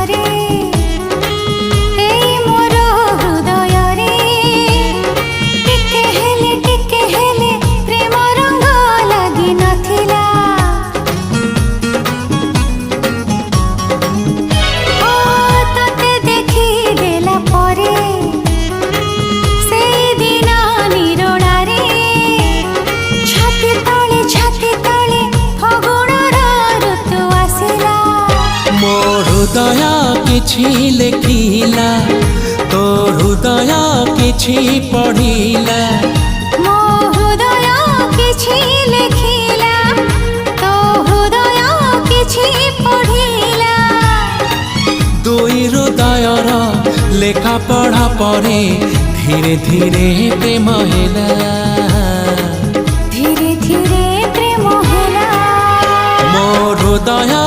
ଥରେ ଏଇ ମୋର ହୃଦୟରେ ଟିକେ ହେଲେ ପ୍ରେମ ରଙ୍ଗ ଲାଗି ନଥିଲା। ଓ ତତେ ଦେଖିଦେଲା ପରେ ସେଇ ଦିନ ନିରୋଳାରେ ଛାତି ତଳେ ଫଗୁଣର ଋତୁ ଆସିଲା। ମୋ ହୃଦୟ କିଛି ଲେଖିଲା, ତୋ ହୃଦୟ କିଛି ପଢ଼ିଲା। ମୋ ହୃଦୟ କିଛି ଲେଖିଲା, ତୋ ହୃଦୟ କିଛି ପଢ଼ିଲା। ଦୁଇ ହୃଦୟର ଲେଖା ପଢ଼ା ପରେ ଧୀରେ ଧୀରେ ପ୍ରେମ ହେଲା। ଧୀରେ ଧୀରେ ପ୍ରେମ ହେଲା। ମୋ ହୃଦୟ